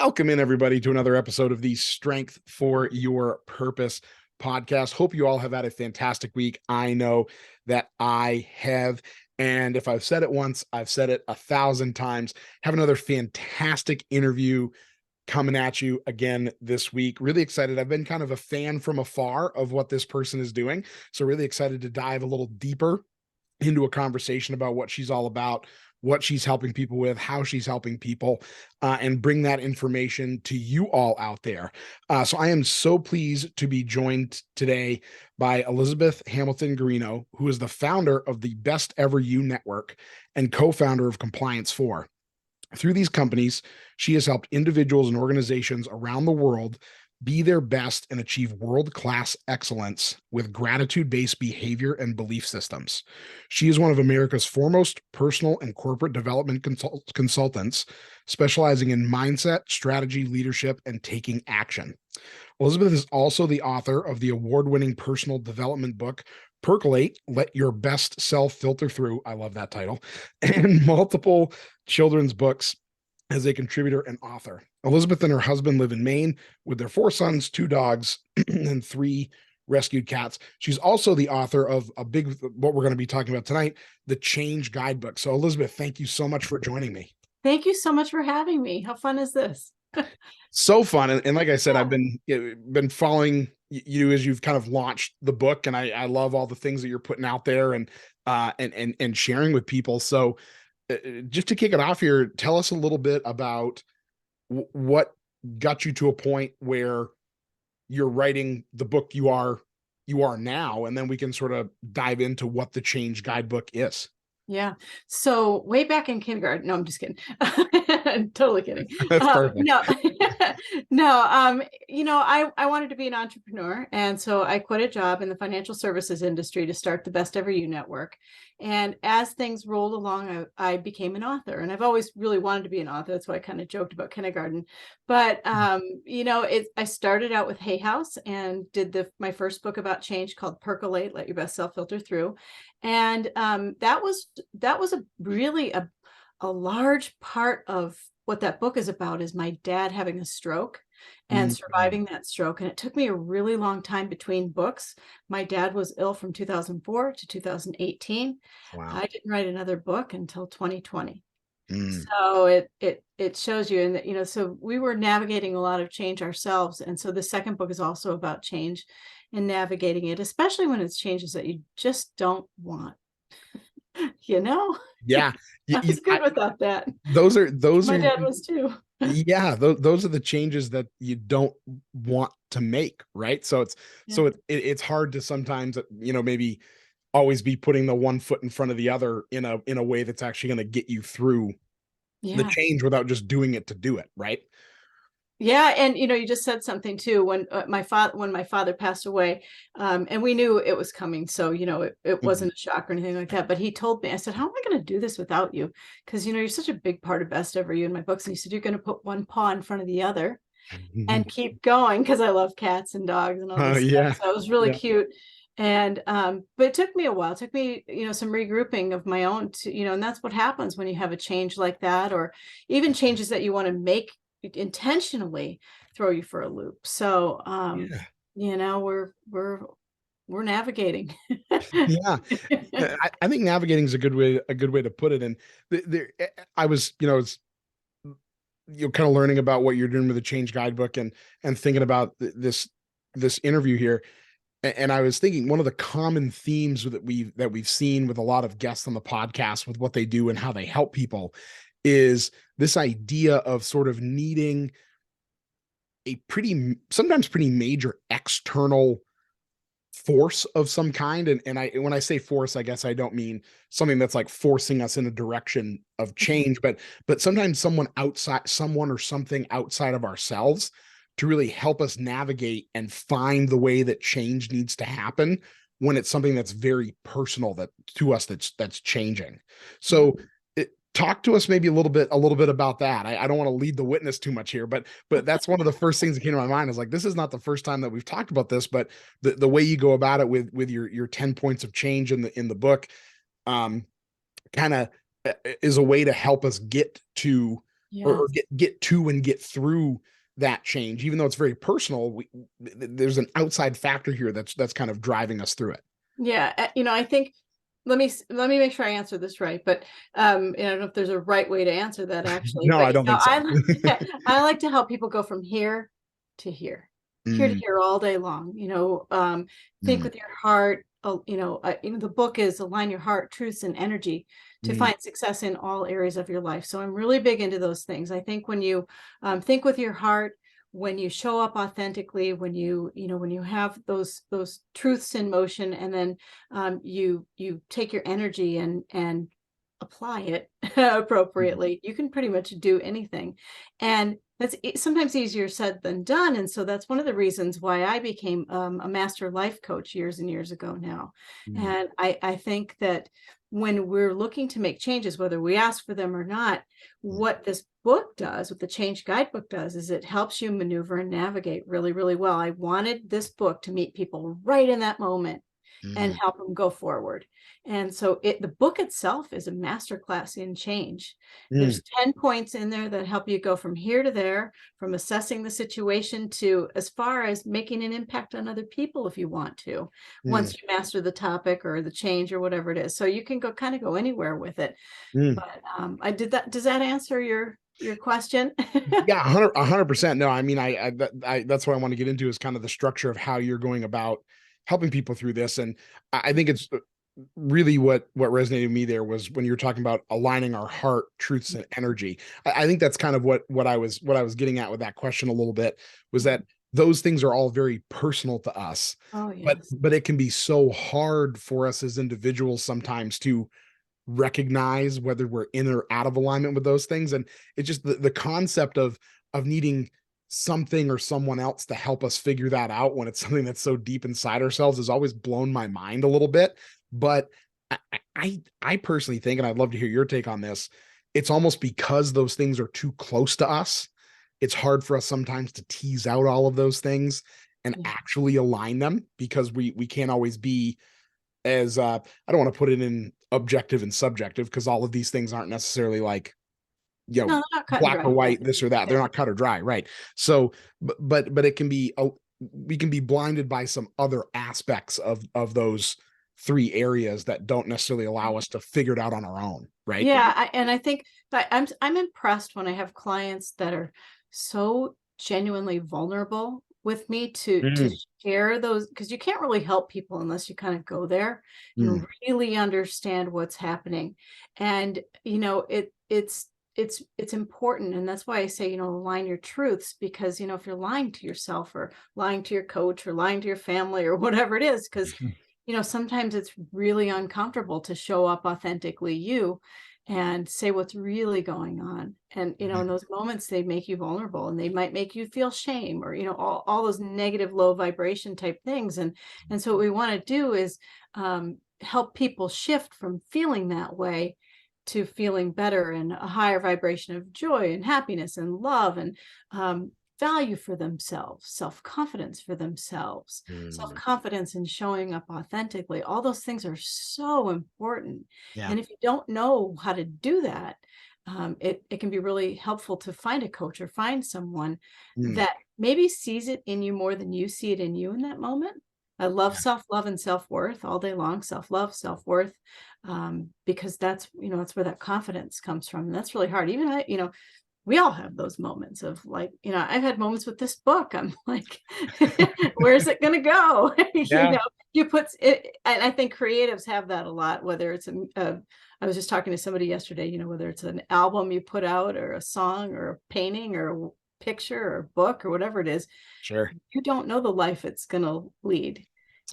Welcome in, everybody, to another episode of the Strength for Your Purpose podcast. Hope you all have had a fantastic week. I know that I have. And if I've said it once, I've said it 1,000 times. Have another fantastic interview coming at you again this week. Really excited. I've been kind of a fan from afar of what this person is doing. So really excited to dive a little deeper into a conversation about what she's all about, what she's helping people with, how she's helping people, and bring that information to you all out there. So I am so pleased to be joined today by Elizabeth Hamilton-Guarino, who is the founder of the Best Ever You Network and co-founder of Compliance 4. Through these companies, she has helped individuals and organizations around the world be their best and achieve world-class excellence with gratitude-based behavior and belief systems. She is one of America's foremost personal and corporate development consultants, specializing in mindset, strategy, leadership, and taking action. Elizabeth is also the author of the award-winning personal development book, PERCOLATE, Let Your Best Self Filter Through. I love that title. And multiple children's books as a contributor and author. Elizabeth and her husband live in Maine with their 4 sons, 2 dogs, and 3 rescued cats. She's also the author of what we're going to be talking about tonight, the Change Guidebook. So Elizabeth, thank you so much for joining me. Thank you so much for having me. How fun is this? So fun. And like I said, I've been following you as you've kind of launched the book, and I love all the things that you're putting out there and sharing with people. So just to kick it off here, tell us a little bit about what got you to a point where you're writing the book you are now, and then we can sort of dive into what the Change Guidebook is. Yeah. So way back in kindergarten, no, I'm just kidding. Totally kidding. That's perfect. No, I wanted to be an entrepreneur. And so I quit a job in the financial services industry to start the Best Ever You Network. And as things rolled along, I became an author, and I've always really wanted to be an author. That's why I kind of joked about kindergarten. But, I started out with Hay House and did my first book about change called Percolate, Let Your Best Self Filter Through. And that was really a large part of what that book is about, is my dad having a stroke and surviving that stroke. And it took me a really long time between books. My dad was ill from 2004 to 2018. Wow. I didn't write another book until 2020. So it shows you, and so we were navigating a lot of change ourselves. And so the second book is also about change and navigating it, especially when it's changes that you just don't want. Yeah. I was good without that. Those My are dad was too. Yeah, those are the changes that you don't want to make, right? So it's hard to sometimes, maybe always be putting the one foot in front of the other in a way that's actually going to get you through the change without just doing it to do it, right? Yeah, and you just said something too, when my father passed away, and we knew it was coming, so it wasn't a shock or anything like that. But he told me, I said, "How am I going to do this without you? Because you're such a big part of Best Ever You in my books." And he said, "You're going to put one paw in front of the other and keep going," because I love cats and dogs and all this stuff. So it was really cute. And but it took me a while. It took me some regrouping of my own to, and that's what happens when you have a change like that, or even changes that you want to make intentionally throw you for a loop. So we're navigating. I think navigating is a good way to put it. And I was kind of learning about what you're doing with the Change Guidebook and thinking about this interview here, and I was thinking one of the common themes that we've seen with a lot of guests on the podcast with what they do and how they help people is this idea of sort of needing a sometimes pretty major external force of some kind. And when I say force, I guess I don't mean something that's like forcing us in a direction of change, but sometimes someone or something outside of ourselves to really help us navigate and find the way that change needs to happen when it's something that's very personal to us that's changing. So talk to us maybe a little bit about that. I don't want to lead the witness too much here, but that's one of the first things that came to my mind is like, this is not the first time that we've talked about this, but the way you go about it with your 10 points of change in the book, kind of is a way to help us get to or Yes. get to and get through that change, even though it's very personal. There's an outside factor here that's kind of driving us through it. Yeah, I think let me make sure I answer this right, but I don't know if there's a right way to answer that actually, No, but I don't think so. I like to help people go from here to here to Mm, here all day long. Think mm, with your heart. The book is Align Your Heart, Truths, and Energy to mm, find success in all areas of your life. So I'm really big into those things. I think when you think with your heart, when you show up authentically, when you have those truths in motion, and then you take your energy and apply it mm, appropriately, you can pretty much do anything. And that's sometimes easier said than done. And so that's one of the reasons why I became a master life coach years and years ago now. mm, And I think that when we're looking to make changes, whether we ask for them or not, mm, what this book does, what the Change Guidebook does, is it helps you maneuver and navigate really, really well. I wanted this book to meet people right in that moment and mm, help them go forward. And so the book itself is a masterclass in change. mm, There's 10 points in there that help you go from here to there, from assessing the situation to as far as making an impact on other people if you want to, mm, once you master the topic or the change or whatever it is. So you can go anywhere with it. mm. But I did that. Does that answer your question? Yeah, 100%. No, I mean, that's what I want to get into is kind of the structure of how you're going about helping people through this. And I think it's really what resonated with me there was when you were talking about aligning our heart, truths, and energy. I think that's kind of what I was getting at with that question a little bit, was that those things are all very personal to us, Oh, but yes. it can be so hard for us as individuals sometimes to recognize whether we're in or out of alignment with those things. And it's just the concept of needing something or someone else to help us figure that out when it's something that's so deep inside ourselves has always blown my mind a little bit. But I personally think, and I'd love to hear your take on this, it's almost because those things are too close to us, it's hard for us sometimes to tease out all of those things and Yeah. actually align them, because we can't always be as I don't want to put it in objective and subjective, because all of these things aren't necessarily like, No, they're not cut and black or dry. Yeah. white, this or that. Yeah. They're not cut or dry, right? So but it can be we can be blinded by some other aspects of those three areas that don't necessarily allow us to figure it out on our own, right? Yeah, and I think that I'm impressed when I have clients that are so genuinely vulnerable with me to Mm, share those, because you can't really help people unless you kind of go there and mm, really understand what's happening. And it's important, and that's why I say, align your truths, because if you're lying to yourself or lying to your coach or lying to your family or whatever it is, because sometimes it's really uncomfortable to show up authentically you and say what's really going on. And, in those moments, they make you vulnerable and they might make you feel shame or, all those negative, low vibration type things. And so what we want to do is help people shift from feeling that way to feeling better and a higher vibration of joy and happiness and love and value for themselves, self-confidence for themselves, mm. self-confidence in showing up authentically. All those things are so important. Yeah. And if you don't know how to do that, it can be really helpful to find a coach or find someone Mm, that maybe sees it in you more than you see it in you in that moment. I love yeah, self-love and self-worth all day long, self-love, self-worth, because that's where that confidence comes from. And that's really hard. Even we all have those moments of like, I've had moments with this book. I'm like, where's it going to go? yeah, You put it, and I think creatives have that a lot, whether it's I was just talking to somebody yesterday, whether it's an album you put out or a song or a painting or a picture or a book or whatever it is, sure. you don't know the life it's going to lead.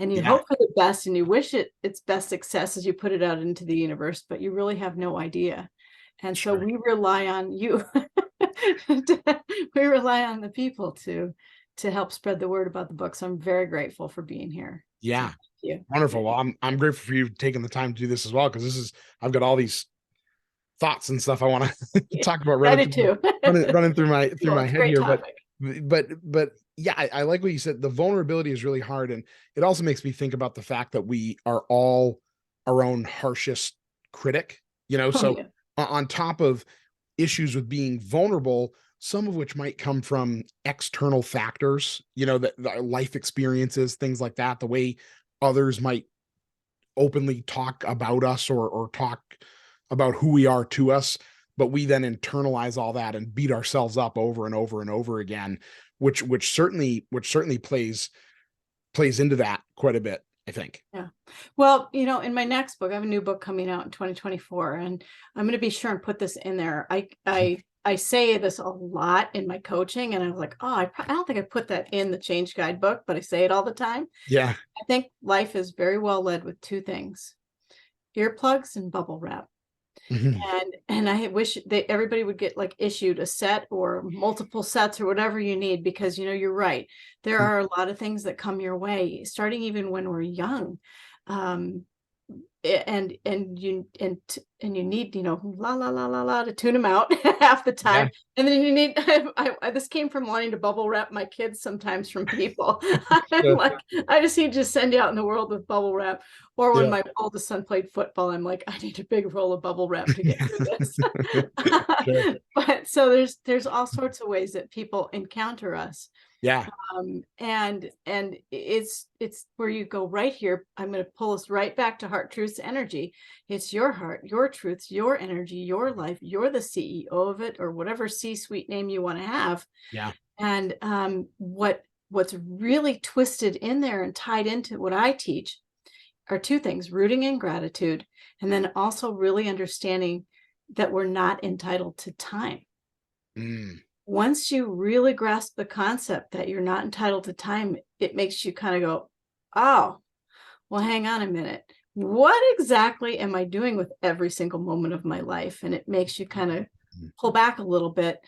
And you Yeah, hope for the best and you wish its best success as you put it out into the universe, but you really have no idea. And so sure. we rely on you. We rely on the people to help spread the word about the book. So I'm very grateful for being here. So Yeah. thank you. Wonderful. Well, I'm grateful for you taking the time to do this as well, because I've got all these thoughts and stuff I want to Yeah, talk about I did too. running through Cool. my It's a head great here. topic. But yeah, I like what you said. The vulnerability is really hard, and it also makes me think about the fact that we are all our own harshest critic. Oh So yeah. on top of issues with being vulnerable, some of which might come from external factors, that life experiences, things like that, the way others might openly talk about us or talk about who we are to us, but we then internalize all that and beat ourselves up over and over and over again, which certainly plays into that quite a bit, I think. Yeah. Well, in my next book, I have a new book coming out in 2024, and I'm going to be sure and put this in there. I say this a lot in my coaching, and I was like, oh, I don't think I put that in the Change Guidebook, but I say it all the time. Yeah. I think life is very well led with two things: earplugs and bubble wrap. Mhm. And I wish that everybody would get like issued a set or multiple sets or whatever you need, because you're right. There are a lot of things that come your way, starting even when we're young. Um, and you need la la la la la to tune them out half the Yeah. time, and then you need this came from wanting to bubble wrap my kids sometimes from people. I'm Yeah. like, I just need to send you out in the world with bubble wrap. Or when Yeah. my oldest son played football, I'm like, I need a big roll of bubble wrap to get through this. Sure. But so there's all sorts of ways that people encounter us. Yeah. And it's where you go right here. I'm going to pull us right back to heart truths energy. It's your heart, your truths, your energy, your life. You're the CEO of it, or whatever C-suite name you want to have. Yeah. And what's really twisted in there and tied into what I teach are two things: rooting in gratitude, and then also really understanding that we're not entitled to time. Mm. Once you really grasp the concept that you're not entitled to time, it makes you kind of go, oh, well, hang on a minute. What exactly am I doing with every single moment of my life? And it makes you kind of pull back a little bit,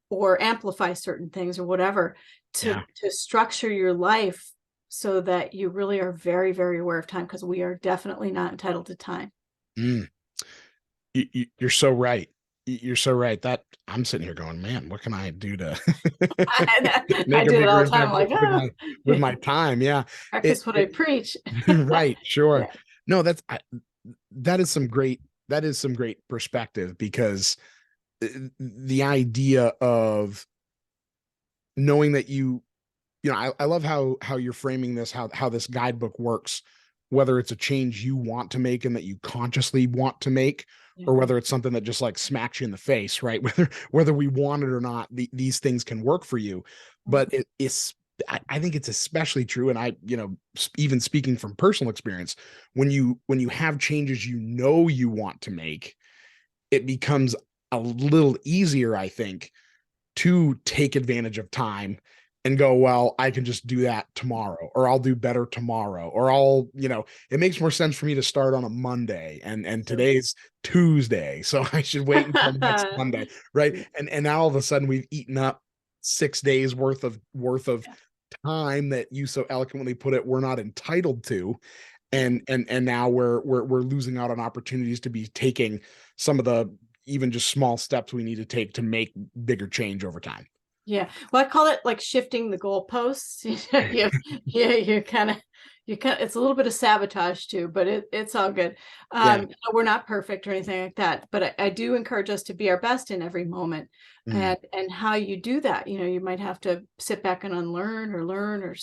or amplify certain things or whatever, Yeah. to structure your life so that you really are very, very aware of time, because we are definitely not entitled to time. Mm. You're so right. You're so right. That I'm sitting here going, man, what can I do to I make a do it all bigger the time. I'm impact like, oh, with my time? Yeah. practice what I preach. Right. Sure. Yeah. No, that is some great perspective, because the idea of knowing that I love how you're framing this, how this guidebook works, whether it's a change you want to make and that you consciously want to make, Yeah. or whether it's something that just like smacks you in the face, right? Whether we want it or not, these things can work for you. But I think it's especially true. And even speaking from personal experience, when you have changes you want to make, it becomes a little easier, I think, to take advantage of time and go, well, I can just do that tomorrow, or I'll do better tomorrow, or it makes more sense for me to start on a Monday, and Sure. today's Tuesday, so I should wait until next Monday, right? And now all of a sudden we've eaten up 6 days worth of time that you so eloquently put it we're not entitled to, and now we're losing out on opportunities to be taking some of the even just small steps we need to take to make bigger change over time. Yeah. Well, I call it like shifting the goalposts. You kind of, it's a little bit of sabotage too, but it's all good. Yeah. We're not perfect or anything like that, but I do encourage us to be our best in every moment. Mm, And how you do that, you might have to sit back and unlearn or learn,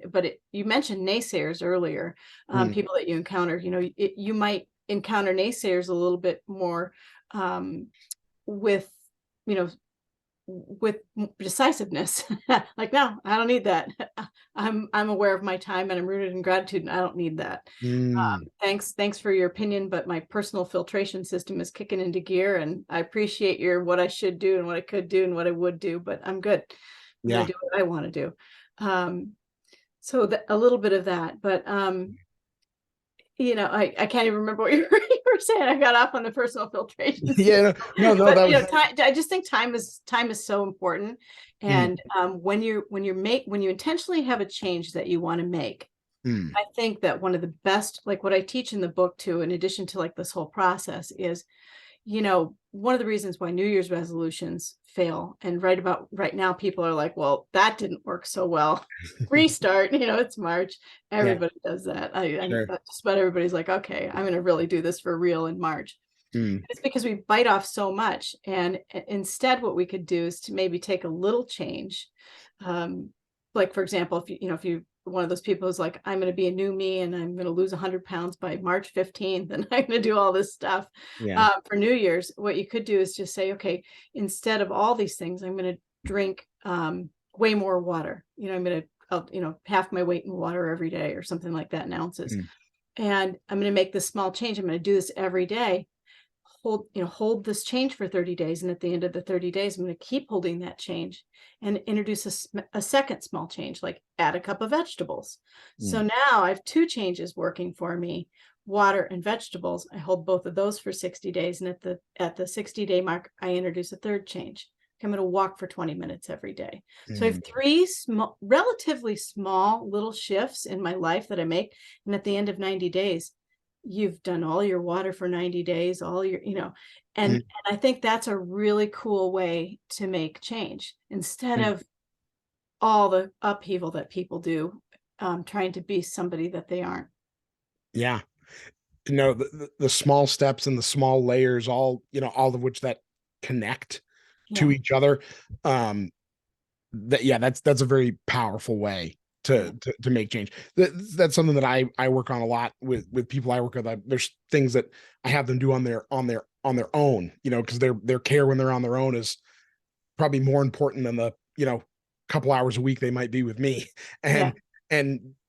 but you mentioned naysayers earlier, mm, people that you encounter, you might encounter naysayers a little bit more, with, you know, with decisiveness. Like, no, I don't need that. I'm aware of my time, and I'm rooted in gratitude, and I don't need that. mm. Thanks for your opinion, but my personal filtration system is kicking into gear, and I appreciate what I should do and what I could do and what I would do, but I'm good. I'm gonna Yeah. do what I want to do. So a little bit of that, but I can't even remember what you were saying. I got off on the personal filtration Yeah. system. No, But that was time, I just think time is so important. mm, And when you intentionally have a change that you want to make, mm, I think that one of the best, like what I teach in the book too, in addition to like this whole process, is one of the reasons why New Year's resolutions fail. And right now, people are like, well, that didn't work so well. Restart, it's March. yeah, Everybody does that. I sure. just about everybody's like, okay, I'm going to really do this for real in March. Mm. It's because we bite off so much. And instead, what we could do is to maybe take a little change. Like, for example, if you one of those people who's like, I'm going to be a new me and I'm going to lose 100 pounds by March 15th, and I'm going to do all this stuff Yeah. for New Year's. What you could do is just say, okay, instead of all these things, I'm going to drink way more water. I'm going to, half my weight in water every day or something like that in ounces. Mm. And I'm going to make this small change. I'm going to do this every day. Hold this change for 30 days. And at the end of the 30 days, I'm going to keep holding that change and introduce a second small change, like add a cup of vegetables. So now I have two changes working for me, water and vegetables. I hold both of those for 60 days. And at the 60-day mark, I introduce a third change. I'm going to walk for 20 minutes every day. So I have three relatively small little shifts in my life that I make. And at the end of 90 days, you've done all your water for 90 days, all your, and I think that's a really cool way to make change instead of all the upheaval that people do, trying to be somebody that they aren't. Yeah. The small steps and the small layers, all of which that connect to each other. That's a very powerful way to make change. That's something that I work on a lot with people I work with. There's things that I have them do on their own, because their care when they're on their own is probably more important than the couple hours a week they might be with me, and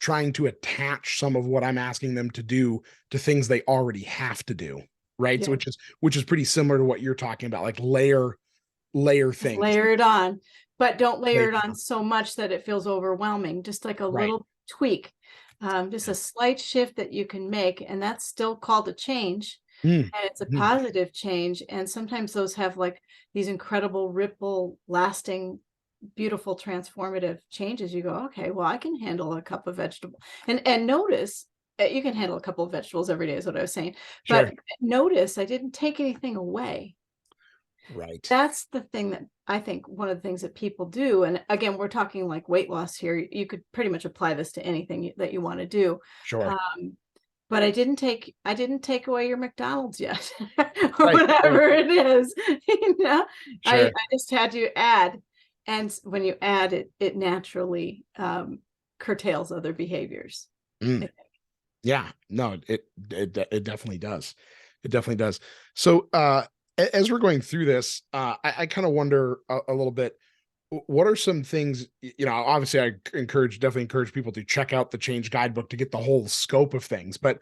trying to attach some of what I'm asking them to do to things they already have to do, right? So which is pretty similar to what you're talking about, like layer things. Layer it on, but don't layer it on so much that it feels overwhelming. Just like a little tweak, just a slight shift that you can make, and that's still called a change. And it's a positive change. And sometimes those have like these incredible ripple, lasting, beautiful, transformative changes. You go, okay, well, I can handle a cup of vegetable, and notice you can handle a couple of vegetables every day is what I was saying. Sure. But notice I didn't take anything away. Right. That's the thing that I think one of the things that people do. And again, we're talking like weight loss here. You could pretty much apply this to anything that you want to do. Sure. But I didn't take away your McDonald's yet, or whatever it is. Sure. I just had to add. And when you add it, it naturally curtails other behaviors. Yeah, no, it definitely does. It definitely does. So as we're going through this, I kind of wonder a little bit, what are some things, obviously I definitely encourage people to check out the Change Guidebook to get the whole scope of things, but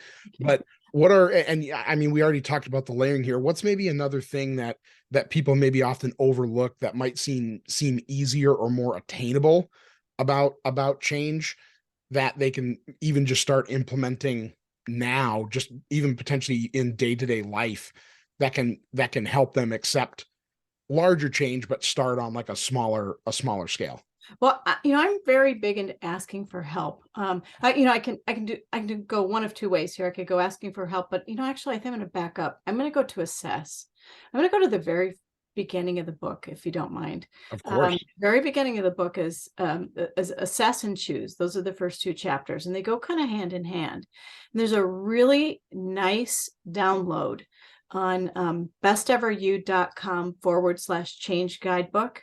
what are, and I mean, we already talked about the layering here. What's maybe another thing that people maybe often overlook that might seem easier or more attainable about change that they can even just start implementing now, just even potentially in day-to-day life, that can help them accept larger change, but start on like a smaller scale? Well, I'm very big into asking for help. I can go one of two ways here. I could go asking for help, but actually, I think I'm going to back up. I'm going to go to assess. I'm going to go to the very beginning of the book, if you don't mind. Of course. Very beginning of the book is assess and choose. Those are the first two chapters, and they go kind of hand in hand. And there's a really nice download on besteveryou.com/change guidebook.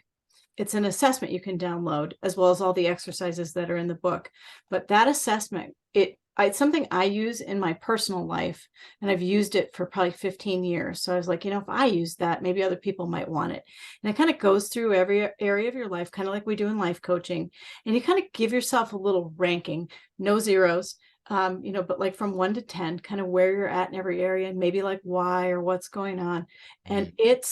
It's an assessment you can download, as well as all the exercises that are in the book. But that assessment, it's something I use in my personal life, and I've used it for probably 15 years. So I was like, if I use that, maybe other people might want it. And it kind of goes through every area of your life, kind of like we do in life coaching. And you kind of give yourself a little ranking, no zeros, but like from 1 to 10, kind of where you're at in every area, and maybe like why or what's going on. And it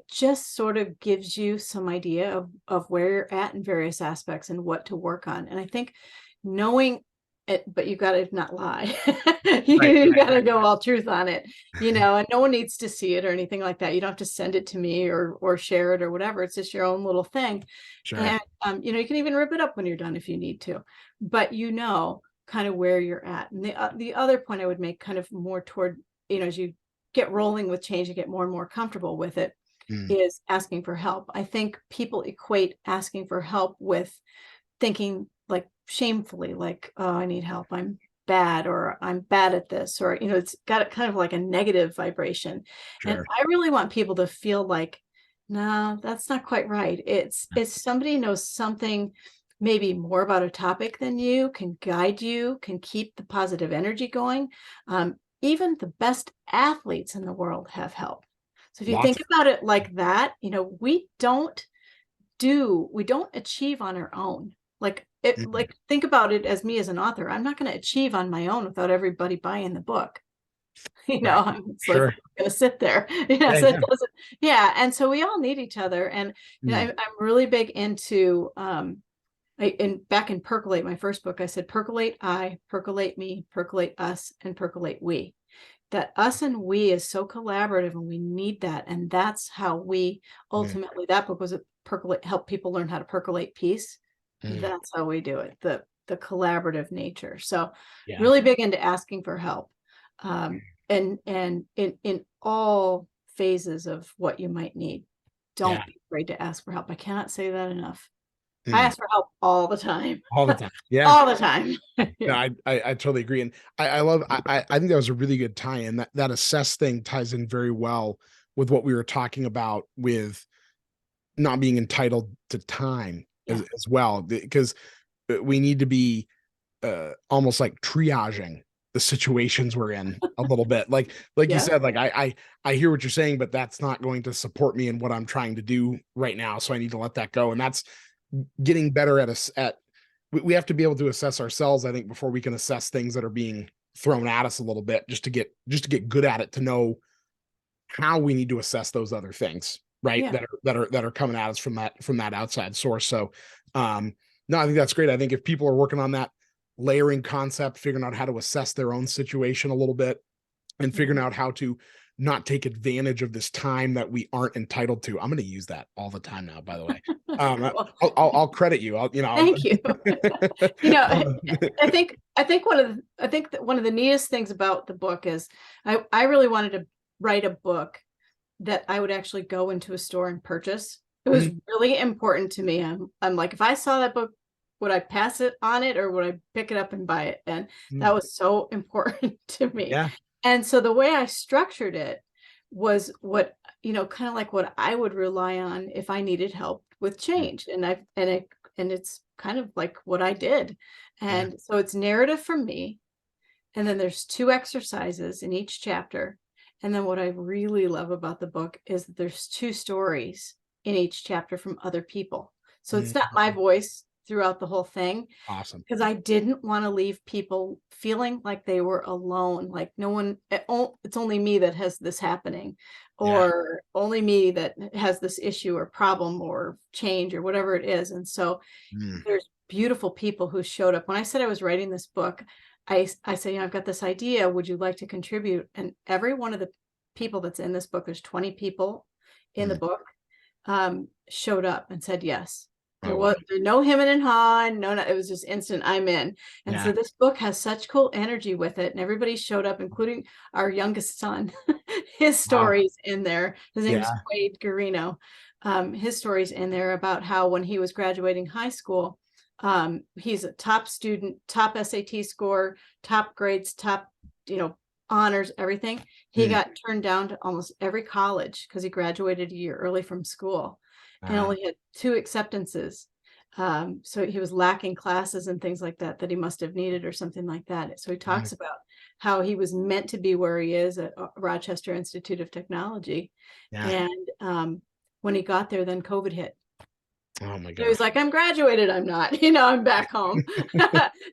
just sort of gives you some idea of where you're at in various aspects and what to work on. And I think knowing it, but you got to not lie. You got to go all truth on it, and no one needs to see it or anything like that. You don't have to send it to me or share it or whatever. It's just your own little thing. Sure. And, you can even rip it up when you're done if you need to, but kind of where you're at. And the other point I would make, kind of more toward, as you get rolling with change and get more and more comfortable with it, is asking for help. I think people equate asking for help with thinking like shamefully, like, oh, I need help, I'm bad, or I'm bad at this, or, it's got kind of like a negative vibration. And Sure. I really want people to feel like, no, that's not quite right. It's somebody knows something maybe more about a topic than you, can guide you, can keep the positive energy going. Even the best athletes in the world have help. So if you Lots think of, about it like that, we don't achieve on our own. Mhm. Think about it as me as an author. I'm not going to achieve on my own without everybody buying the book. Right. It's like Sure. I'm gonna sit there. Yeah. So it Yeah. doesn't, yeah. And so we all need each other. And Mm. I'm really big into back in Percolate, my first book, I said percolate I, percolate me, percolate us, and percolate we. That us and we is so collaborative, and we need that. And that's how we Yeah. ultimately, that book was a percolate, help people learn how to percolate peace. Mm. That's how we do it, the collaborative nature. So Yeah. really big into asking for help. And in all phases of what you might need. Yeah. Don't be afraid to ask for help. I cannot say that enough. I Mm. ask for help all the time. All the time. Yeah. All the time. No, Yeah. I totally agree. And I love, I think that was a really good tie-in. That assess thing ties in very well with what we were talking about with not being entitled to time Yeah. as well, because we need to be almost like triaging the situations we're in a little bit. Like you Yeah. said, like I hear what you're saying, but that's not going to support me in what I'm trying to do right now. So I need to let that go. And that's getting better at us at we have to be able to assess ourselves, I think, before we can assess things that are being thrown at us a little bit, just to get good at it, to know how we need to assess those other things, right? Yeah. That are coming at us from that outside source. So no, I think that's great. I think if people are working on that layering concept, figuring out how to assess their own situation a little bit, and figuring Mhm. out how to not take advantage of this time that we aren't entitled to. I'm going to use that all the time now, by the way. Well, I'll credit you. thank you. You know, I I'll I think that one of the neatest things about the book is I really wanted to write a book that I would actually go into a store and purchase. It was Mm, really important to me. I'm like, if I saw that book, would I pass it on it, or would I pick it up and buy it? And that mm, was so important to me. yeah. And so the way I structured it was kind of like what I would rely on if I needed help with Mm, change. And it's kind of like what I did. yeah. And so it's narrative from me, and then there's 2 exercises in each chapter. And then what I really love about the book is that there's 2 stories in each chapter from other people. So it's Mm, not my voice throughout the whole thing, awesome. because I didn't want to leave people feeling like they were alone, like no one, it's only me that has this happening, Yeah. or only me that has this issue or problem or change or whatever it is. And so Mm, there's beautiful people who showed up. When I said I was writing this book, I say, I've got this idea. Would you like to contribute? And every one of the people that's in this book, there's 20 people in the mm. book, showed up and said yes. Oh, wow. There no hemming and hawing, no, it was just instant, I'm in. And Yeah. so this book has such cool energy with it, and everybody showed up, including our youngest son. His Wow. stories in there. His name is Yeah. Quade Guarino. His stories in there about how when he was graduating high school, he's a top student, top SAT score, top grades, top, honors, everything. He Mm, got turned down to almost every college because he graduated a year early from school and uh, only had 2 acceptances. So he was lacking classes and things like that that he must have needed or something like that. So he mm, talks about how he was meant to be where he is at Rochester Institute of Technology. yeah. And when he got there, then COVID hit. Oh my He was gosh. like, I'm graduated, I'm not, I'm back home.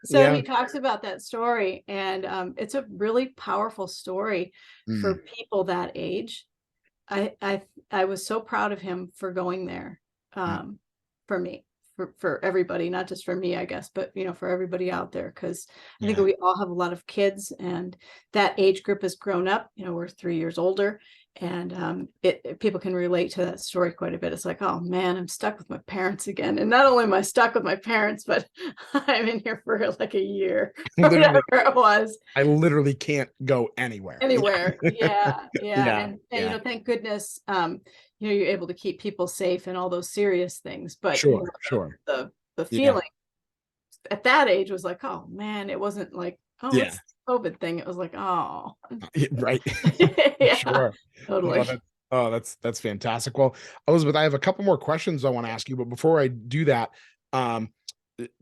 So Yeah. he talks about that story, and it's a really powerful story for Mm, people that age. I was so proud of him for going there, mm, for me, for everybody, not just for me, I guess, but for everybody out there, because I think yeah. we all have a lot of kids, and that age group has grown up. We're 3 years older, and people can relate to that story quite a bit. It's like, oh man, I'm stuck with my parents again, and not only am I stuck with my parents, but I'm in here for like a year or whatever Literally, it was. I literally can't go anywhere. Anywhere. Yeah, yeah. Yeah. And Yeah. thank goodness, you're able to keep people safe and all those serious things. But Sure. Sure. the Yeah. feeling at that age was like, oh man, it wasn't like oh, Yeah. what's the COVID thing? It was like, oh, Right. yeah, Sure. No, totally. that's fantastic. Well, Elizabeth, I have a couple more questions I want to ask you, but before I do that, um,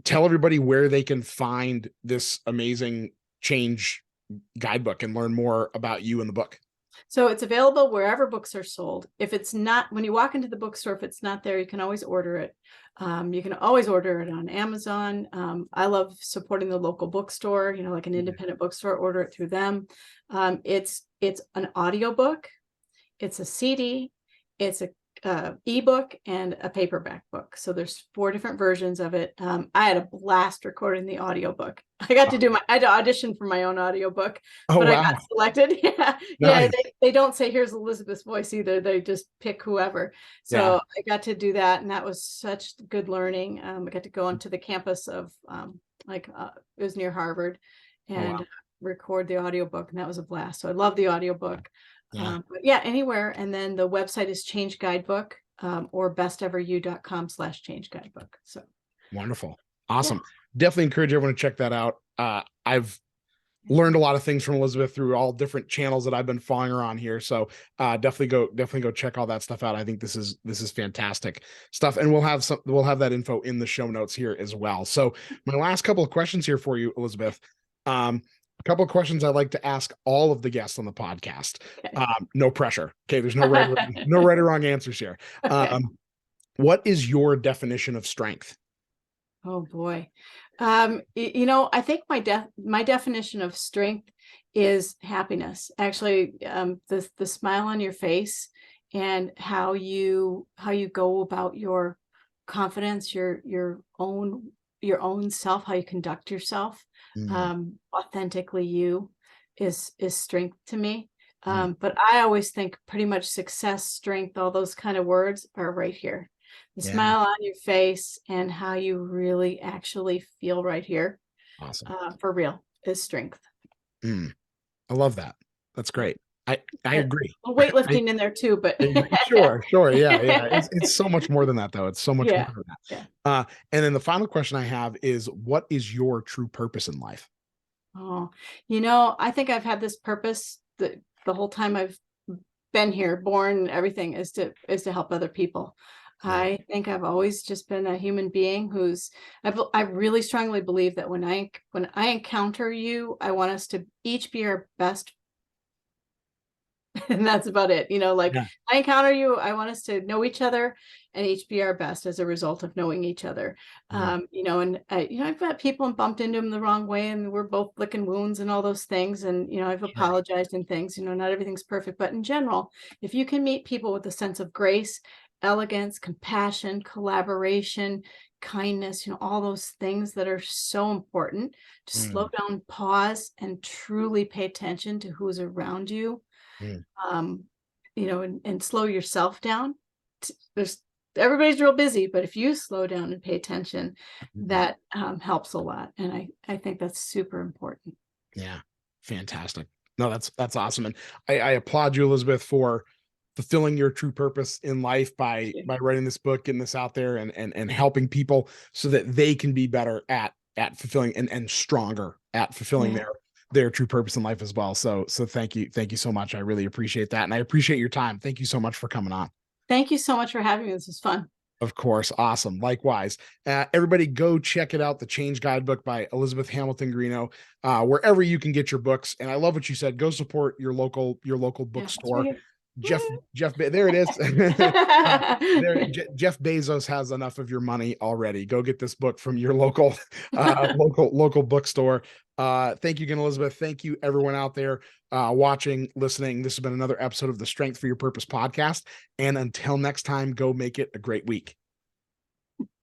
tell everybody where they can find this amazing Change Guidebook and learn more about you and the book. So it's available wherever books are sold. If it's not, when you walk into the bookstore, if it's not there, you can always order it. You can always order it on Amazon. I love supporting the local bookstore, like an independent bookstore, order it through them. It's an audiobook, it's a CD, it's a ebook, and a paperback book. So there's 4 different versions of it. I had a blast recording the audiobook. I had to audition for my own audiobook, Oh, but I got wow. selected. Yeah. Yeah. Nice. They don't say here's Elizabeth's voice either. They just pick whoever. Yeah. So I got to do that, and that was such good learning. I got to go onto the campus of it was near Harvard, Oh, wow. and record the audiobook, and that was a blast. So I love the audiobook. Yeah. But yeah, anywhere. And then the website is Change Guidebook, or besteveryou.com/Change Guidebook. So Wonderful. yeah. Awesome. Definitely encourage everyone to check that out. I've learned a lot of things from Elizabeth through all different channels that I've been following her on here. So definitely go check all that stuff out. I think this is fantastic stuff. And we'll have that info in the show notes here as well. So my last couple of questions here for you, Elizabeth. A couple of questions I like to ask all of the guests on the podcast. Okay. No pressure. Okay. There's no right or wrong answers here. Okay. What is your definition of strength? Oh boy. I think my definition of strength is happiness. Actually, the smile on your face, and how you go about your confidence, your own self, how you conduct yourself, authentically you, is strength to me. But I always think pretty much success, strength, all those kind of words are right here. The Yeah. smile on your face and how you really actually feel right here, Awesome. for real, is strength. I love that. That's great. I agree. Weightlifting in there too, but Sure. Yeah. It's so much more than that, though. It's so much more than that. yeah. And then the final question I have is, what is your true purpose in life? Oh, I think I've had this purpose the whole time I've been here, born, everything is to help other people. Yeah. I think I've always just been a human being I really strongly believe that when I encounter you, I want us to each be our best. And that's about it. Yeah. I encounter you, I want us to know each other and each be our best as a result of knowing each other. And I've met people and bumped into them the wrong way, and we're both licking wounds and all those things. And, I've Sure. apologized and things, not everything's perfect, but in general, if you can meet people with a sense of grace, elegance, compassion, collaboration, kindness, all those things that are so important to slow down, pause, and truly pay attention to who's around you. Mm. And slow yourself down. Everybody's real busy, but if you slow down and pay attention, that helps a lot. And I think that's super important. Yeah. Fantastic. No, that's awesome. And I applaud you, Elizabeth, for fulfilling your true purpose in life by writing this book, getting this out there, and helping people so that they can be better at fulfilling and stronger at fulfilling their true purpose in life as well. So thank you so much. I really appreciate that, and I appreciate your time. Thank you so much for coming on. Thank you so much for having me. This was fun. Of course. Awesome. Likewise. Everybody go check it out. The Change Guidebook by Elizabeth Hamilton-Guarino, wherever you can get your books. And I love what you said. Go support your local bookstore. Jeff, there it is. Jeff Bezos has enough of your money already. Go get this book from your local bookstore. Thank you again, Elizabeth. Thank you, everyone out there watching, listening. This has been another episode of the Strength for Your Purpose podcast. And until next time, go make it a great week.